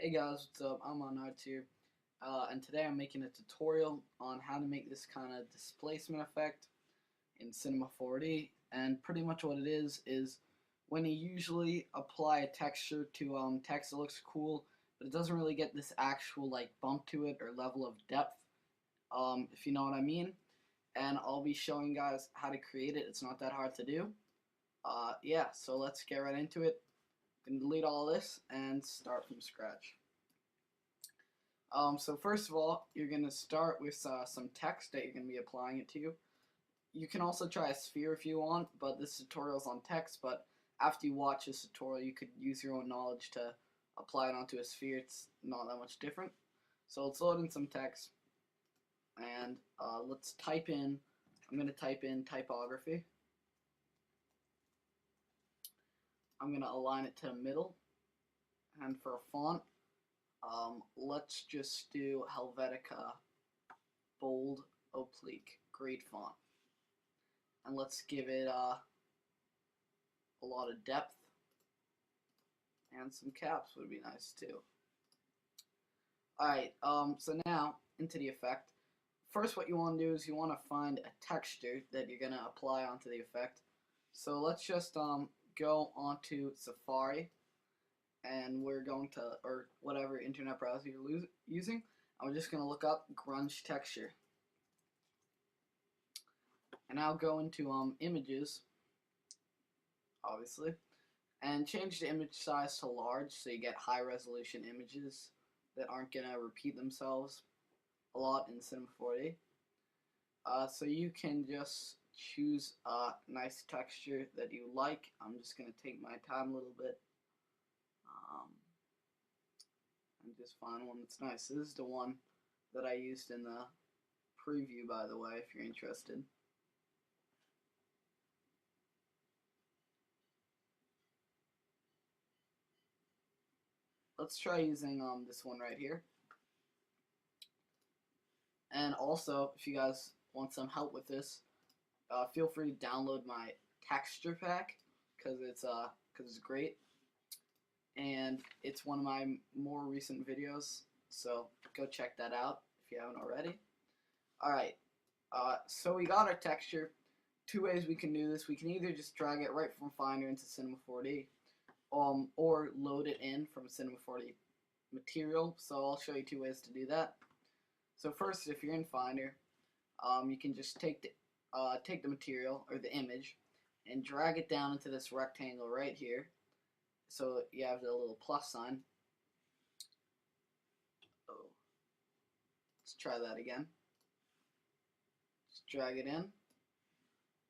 Hey guys, what's up? I'm on here, and today I'm making a tutorial on how to make this kind of displacement effect in Cinema 4D. And pretty much what it is when you usually apply a texture to text that looks cool, but it doesn't really get this actual like bump to it or level of depth, if you know what I mean. And I'll be showing guys how to create it. It's not that hard to do. Yeah, so let's get right into it. I'm gonna delete all this and start from scratch. So first of all, you're going to start with some text that you're going to be applying it to. You can also try a sphere if you want, but this tutorial is on text, but after you watch this tutorial, you could use your own knowledge to apply it onto a sphere. It's not that much different. So let's load in some text, and let's type in, I'm going to type in typography. I'm going to align it to the middle, and for a font, let's just do Helvetica bold oblique, great font, and let's give it a lot of depth, and some caps would be nice too. Alright, so now into the effect. First, what you want to do is you want to find a texture that you're going to apply onto the effect. So let's just go onto Safari, and we're going to, or whatever internet browser you're using, and we're just going to look up grunge texture. And I'll go into images, obviously, and change the image size to large so you get high resolution images that aren't going to repeat themselves a lot in Cinema 4D. So you can just choose a nice texture that you like. I'm just going to take my time a little bit and just find one that's nice. This is the one that I used in the preview, by the way, if you're interested. Let's try using this one right here. And also, if you guys want some help with this, feel free to download my texture pack because it's great, and it's one of my more recent videos. So go check that out if you haven't already. All right, so we got our texture. Two ways we can do this. We can either just drag it right from Finder into Cinema 4D, or load it in from Cinema 4D material. So I'll show you two ways to do that. So first, if you're in Finder, you can just take the material or the image and drag it down into this rectangle right here. So you have the little plus sign. Oh, let's try that again. Just drag it in,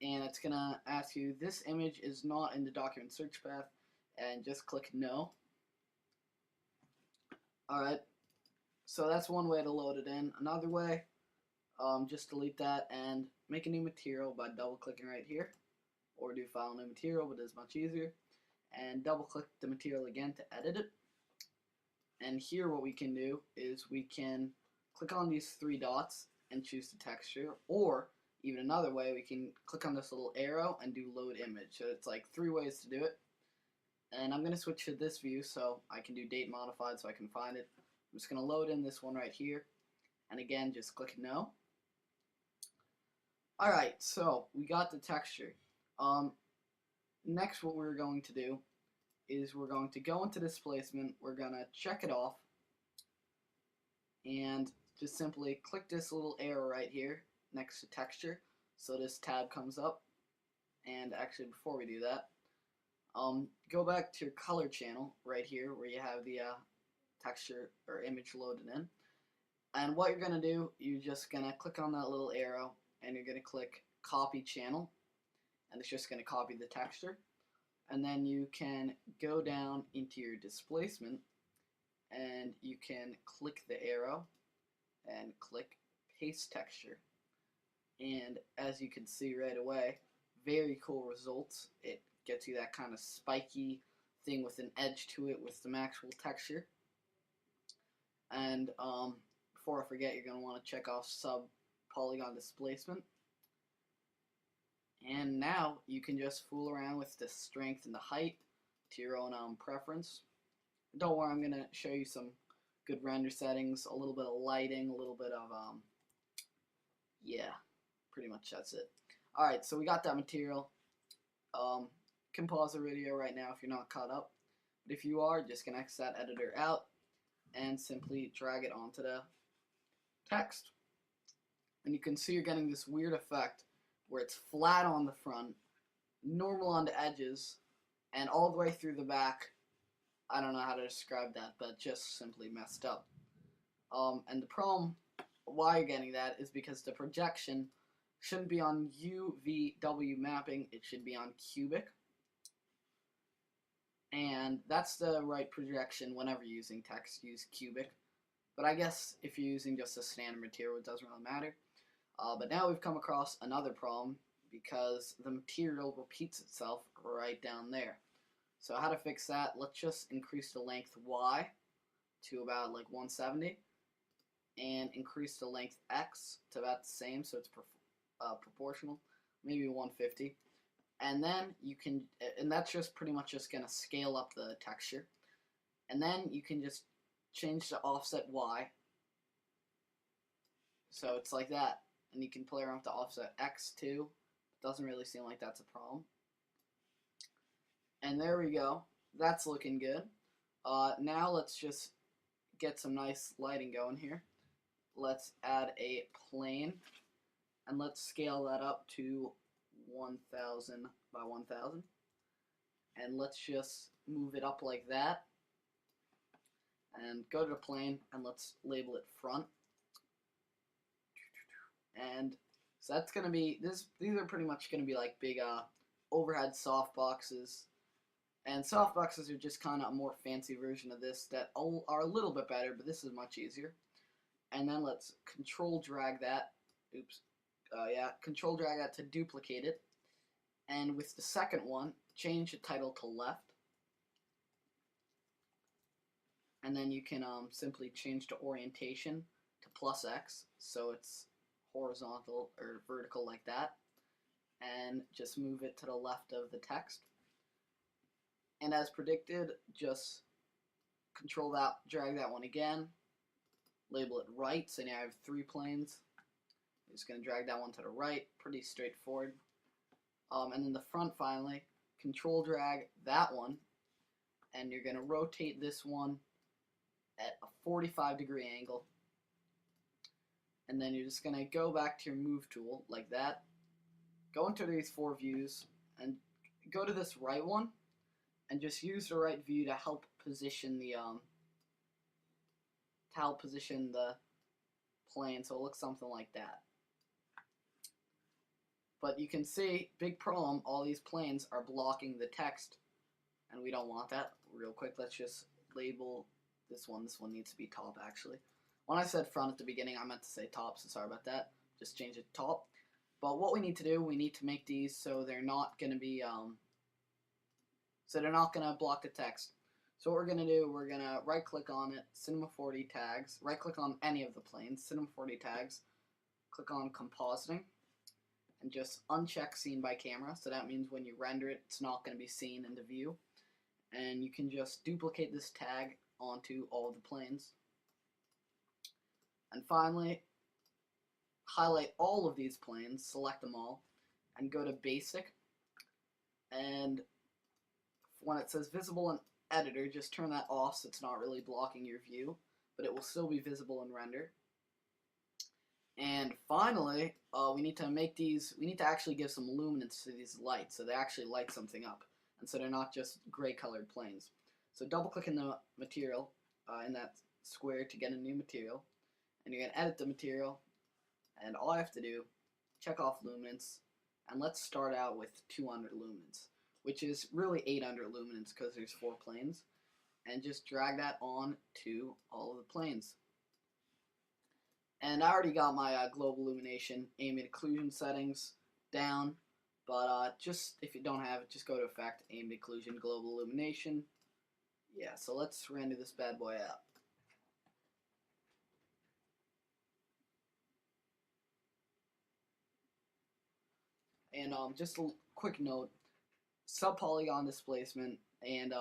and it's gonna ask you, this image is not in the document search path, and just click no. Alright, so that's one way to load it in. Another way, just delete that and make a new material by double clicking right here, or do file new material, but it's much easier, and double click the material again to edit it. And here what we can do is we can click on these three dots and choose the texture, or even another way, we can click on this little arrow and do load image. So it's like three ways to do it. And I'm going to switch to this view so I can do date modified so I can find it. I'm just going to load in this one right here, and again just click no. Alright, so we got the texture. Next what we're going to do is we're going to go into displacement, we're going to check it off, and just simply click this little arrow right here next to texture so this tab comes up. And actually, before we do that, go back to your color channel right here where you have the texture or image loaded in, and what you're going to do, you're just going to click on that little arrow and you're going to click copy channel, and it's just going to copy the texture. And then you can go down into your displacement and you can click the arrow and click paste texture, and as you can see right away, very cool results. It gets you that kind of spiky thing with an edge to it with some actual texture. And before I forget, you're going to want to check off sub polygon displacement. And now you can just fool around with the strength and the height to your own preference. Don't worry, I'm going to show you some good render settings, a little bit of lighting, a little bit of, yeah, pretty much that's it. Alright, so we got that material. Can pause the video right now if you're not caught up. But if you are, just gonna X that editor out and simply drag it onto the text. And you can see you're getting this weird effect where it's flat on the front, normal on the edges, and all the way through the back. I don't know how to describe that, but just simply messed up. And the problem why you're getting that is because the projection shouldn't be on UVW mapping, it should be on cubic. And that's the right projection whenever you're using text, use cubic. But I guess if you're using just a standard material, it doesn't really matter. But now we've come across another problem because the material repeats itself right down there. So how to fix that? Let's just increase the length Y to about like 170 and increase the length X to about the same, so it's proportional, maybe 150. And then you can, and that's just pretty much just gonna scale up the texture. And then you can just change the offset Y. So it's like that. And you can play around with the offset X too. Doesn't really seem like that's a problem. And there we go. That's looking good. Now let's just get some nice lighting going here. Let's add a plane. And let's scale that up to 1000 by 1000. And let's just move it up like that. And go to the plane and let's label it front. And so that's going to be, these are pretty much going to be like big overhead softboxes. And softboxes are just kind of a more fancy version of this that are a little bit better, but this is much easier. And then let's control drag that. Oops. Control drag that to duplicate it. And with the second one, change the title to left. And then you can simply change the orientation to +X, so it's horizontal or vertical like that. And just move it to the left of the text. And as predicted, just control that, drag that one again, label it right, so now I have 3 planes. I'm just going to drag that one to the right, pretty straightforward. And then the front finally, control drag that one, and you're going to rotate this one at a 45-degree angle. And then you're just going to go back to your move tool like that, go into these 4 views, and go to this right one, and just use the right view to help position the plane, so it looks something like that. But you can see, big problem, all these planes are blocking the text, and we don't want that. Real quick, let's just label this one. This one needs to be top, actually. When I said front at the beginning, I meant to say top, so sorry about that. Just change it to top. But what we need to do, we need to make these so they're not going to be, block the text. So what we're going to do, we're going to right-click on it, Cinema 4D tags, right-click on any of the planes, Cinema 4D tags, click on compositing, and just uncheck Seen by Camera. So that means when you render it, it's not going to be seen in the view. And you can just duplicate this tag onto all of the planes. And finally, highlight all of these planes, select them all, and go to Basic. And when it says Visible in Editor, just turn that off so it's not really blocking your view, but it will still be visible in Render. And finally, we need to actually give some luminance to these lights, so they actually light something up, and so they're not just gray colored planes. So double click in the material, in that square to get a new material, and you're going to edit the material, and all I have to do, check off luminance, and let's start out with 200 luminance, which is really 800 luminance because there's 4 planes, and just drag that on to all of the planes. And I already got my global illumination, ambient occlusion settings down, but just if you don't have it, just go to Effect, ambient occlusion, global illumination. Yeah, so let's render this bad boy out. And just a quick note, subpolygon displacement and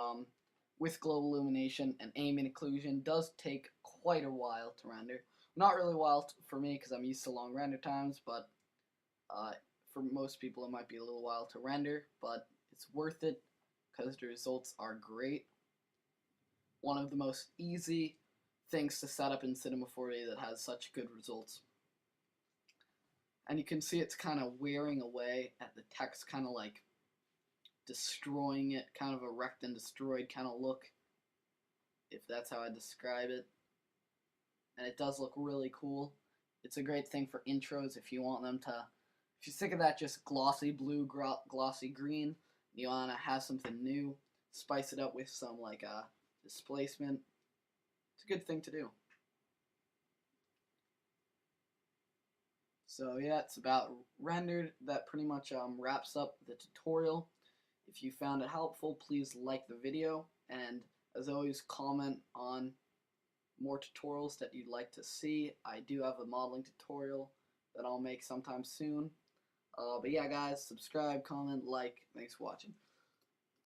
with global illumination and ambient occlusion does take quite a while to render. Not really a while for me because I'm used to long render times, but for most people it might be a little while to render, but it's worth it because the results are great. One of the most easy things to set up in Cinema 4D that has such good results. And you can see it's kind of wearing away at the text, kind of like destroying it, kind of a wrecked and destroyed kind of look, if that's how I describe it. And it does look really cool. It's a great thing for intros if you want them to, if you're sick of that just glossy blue, glossy green, you want to have something new, spice it up with some like displacement. It's a good thing to do. So yeah, it's about rendered. That pretty much wraps up the tutorial. If you found it helpful, please like the video, and as always, comment on more tutorials that you'd like to see. I do have a modeling tutorial that I'll make sometime soon. But yeah, guys, subscribe, comment, like. Thanks for watching.